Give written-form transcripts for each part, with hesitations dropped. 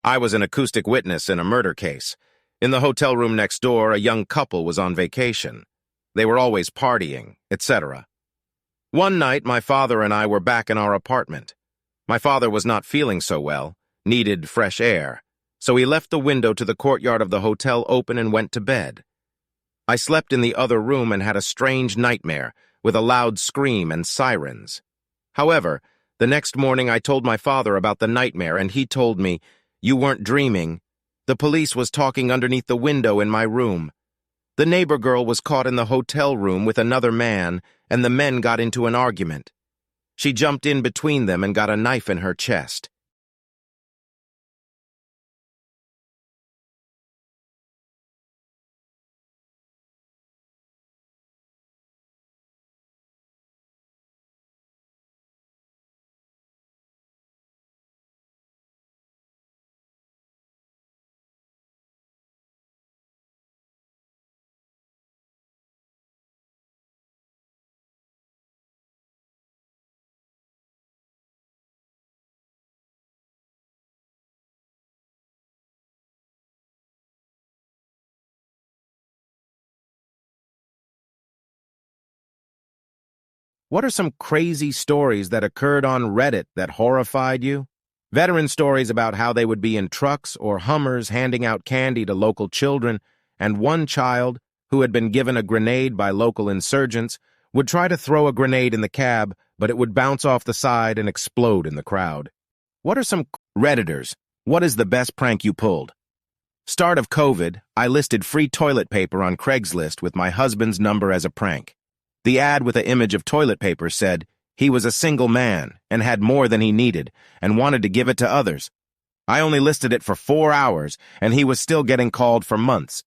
I was an acoustic witness in a murder case. In the hotel room next door, a young couple was on vacation. They were always partying, etc. One night, my father and I were back in our apartment. My father was not feeling so well, needed fresh air, so he left the window to the courtyard of the hotel open and went to bed. I slept in the other room and had a strange nightmare, with a loud scream and sirens. However, the next morning I told my father about the nightmare and he told me, "You weren't dreaming. The police was talking underneath the window in my room. The neighbor girl was caught in the hotel room with another man and the men got into an argument. She jumped in between them and got a knife in her chest." What are some crazy stories that occurred on Reddit that horrified you? Veteran stories about how they would be in trucks or Hummers handing out candy to local children, and one child, who had been given a grenade by local insurgents, would try to throw a grenade in the cab, but it would bounce off the side and explode in the crowd. What are some Redditors? What is the best prank you pulled? Start of COVID, I listed free toilet paper on Craigslist with my husband's number as a prank. The ad with an image of toilet paper said he was a single man and had more than he needed and wanted to give it to others. I only listed it for 4 hours and he was still getting called for months.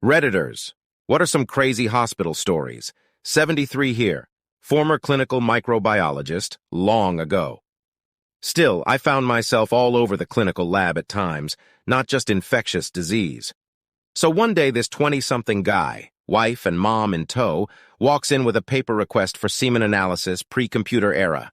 Redditors, what are some crazy hospital stories? 73 here, former clinical microbiologist, long ago. Still, I found myself all over the clinical lab at times, not just infectious disease. So one day this 20-something guy, wife and mom in tow, walks in with a paper request for semen analysis pre-computer era.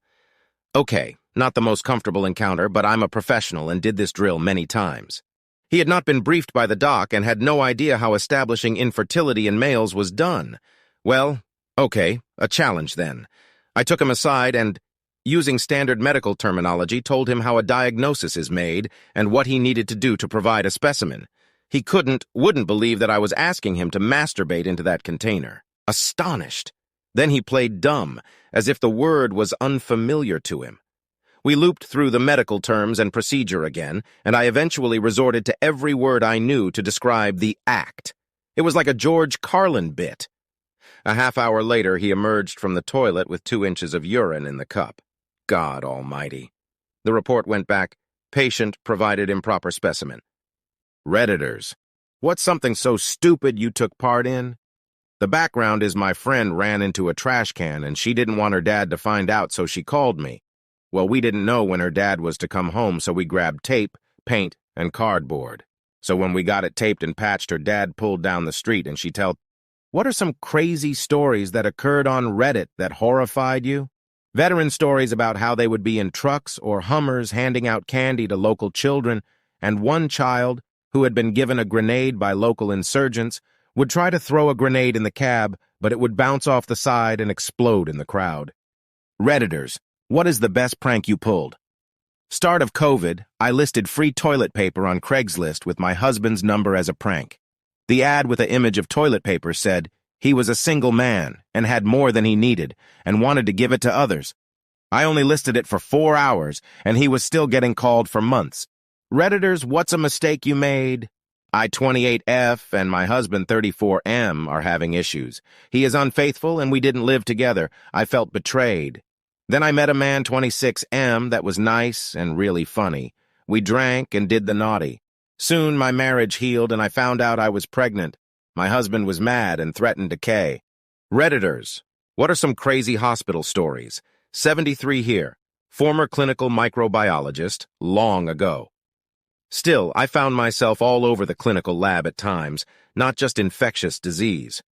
Okay, not the most comfortable encounter, but I'm a professional and did this drill many times. He had not been briefed by the doc and had no idea how establishing infertility in males was done. Well, okay, a challenge then. I took him aside and, using standard medical terminology, told him how a diagnosis is made and what he needed to do to provide a specimen. He wouldn't believe that I was asking him to masturbate into that container. Astonished. Then he played dumb, as if the word was unfamiliar to him. We looped through the medical terms and procedure again, and I eventually resorted to every word I knew to describe the act. It was like a George Carlin bit. A half hour later, he emerged from the toilet with 2 inches of urine in the cup. God almighty. The report went back, patient provided improper specimen. Redditors, what's something so stupid you took part in? The background is my friend ran into a trash can and she didn't want her dad to find out, so she called me. Well, we didn't know when her dad was to come home, so we grabbed tape, paint, and cardboard. So when we got it taped and patched, her dad pulled down the street and she told, "What are some crazy stories that occurred on Reddit that horrified you?" Veteran stories about how they would be in trucks or Hummers handing out candy to local children, and one child, who had been given a grenade by local insurgents, would try to throw a grenade in the cab, but it would bounce off the side and explode in the crowd. Redditors, what is the best prank you pulled? Start of COVID, I listed free toilet paper on Craigslist with my husband's number as a prank. The ad with the image of toilet paper said he was a single man and had more than he needed and wanted to give it to others. I only listed it for 4 hours, and he was still getting called for months. Redditors, what's a mistake you made? I 28F and my husband 34M are having issues. He is unfaithful and we didn't live together. I felt betrayed. Then I met a man 26M that was nice and really funny. We drank and did the naughty. Soon my marriage healed and I found out I was pregnant. My husband was mad and threatened to K. Redditors, what are some crazy hospital stories? 73 here, former clinical microbiologist, long ago. Still, I found myself all over the clinical lab at times, not just infectious disease.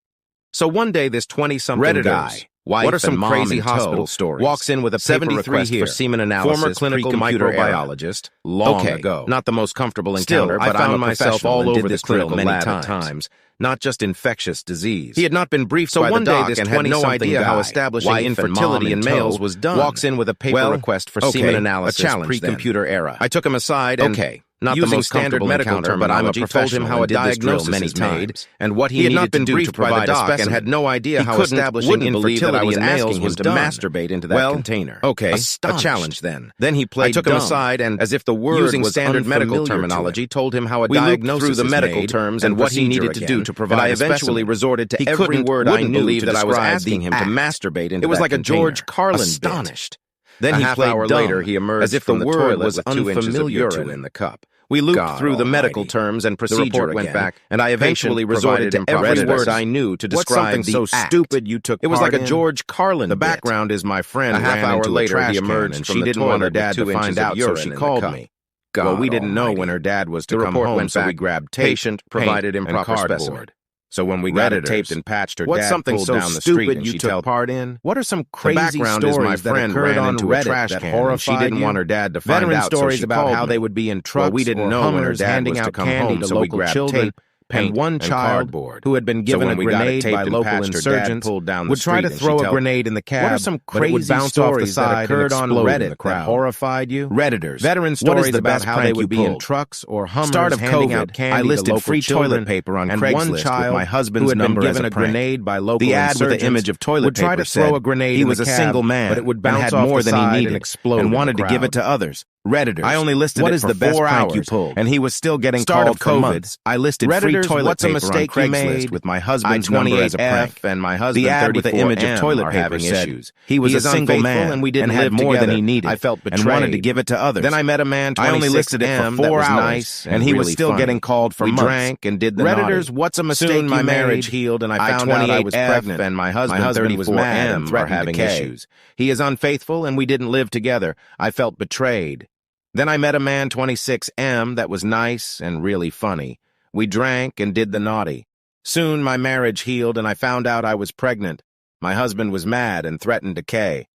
So one day this 20-something guy, wife what are some and crazy hospital stories, walks in with a paper request here, for semen analysis, former clinical microbiologist, long ago. Not the most comfortable encounter, but I found myself all over this clinical lab at times, not just infectious disease. He had not been briefed by the doc and had no idea how establishing infertility in males was done. Walks in with a paper request for semen analysis pre-computer era. I took him aside and not the most standard medical term, but I'm a professional. Told him how a diagnosis is made and what he needed to do to provide a specimen, and had no idea how establishing infertility in males was to masturbate into that container. Okay, a challenge then. Then he played. I took him aside and, as if the word using standard medical terminology, told him how a diagnosis through the medical terms and what he needed to do to provide. I eventually resorted to every word I knew that I was asking him to masturbate into. It was like a George Carlin bit. Astonished. Then he played dumb. Later, he emerged as if the word was unfamiliar to him in the cup. We looped through the medical terms and procedure again, went back, and I eventually resorted to every word I knew to describe the act. Stupid you took. It was like a George Carlin. The background is my friend. A half hour later, he emerged, and she didn't want her dad to find out, so she called me. Well, we didn't know when her dad was to come home, so we grabbed tape, patient provided improper specimen. So when we got it taped and patched, her dad pulled down the street and she took part in. What are some crazy stories that occurred on Reddit that horrified you? She didn't want her dad to find out, so she about how they would be in trucks. Well, we didn't know when her dad was to come home, so we grabbed tape, and one child who had been given a grenade by local insurgents would try to throw a grenade in the cab. What are some crazy stories that occurred on Reddit that horrified you? Redditors, veteran stories about how they would be in trucks or Hummers handing out candy. I listed free toilet paper on Craigslist with my husband's number as a given by local insurgents. The ad with the image of toilet paper would try to throw a grenade. He was a single man, but it would bounce off the side and explode and wanted to give it to others. Redditors. I only listed what it is for the best 4 prank hours, you pulled? and he was still getting Start called of for COVID. months. I listed free Redditors, toilet what's a paper mistake on you Craigslist made? with my husband's number as a prank. and my husband The ad with the image of toilet paper having said issues. he was He a is single unfaithful man and we didn't had live more together. than he needed. I felt and wanted to betrayed. give it to others. Then I met a man, I only listed it for 26M, 4 that was hours, nice and he was really still funny. getting called for We months. drank and did the Redditors, naughty. what's a mistake Soon you my made? marriage healed and I found out I was 28F, pregnant and my husband was 34M mad and threatened having to K. issues. He is unfaithful and we didn't live together. I felt betrayed. Then I met a man, 26M, that was nice and really funny. We drank and did the naughty. Soon my marriage healed and I found out I was pregnant. My husband was mad and threatened to K.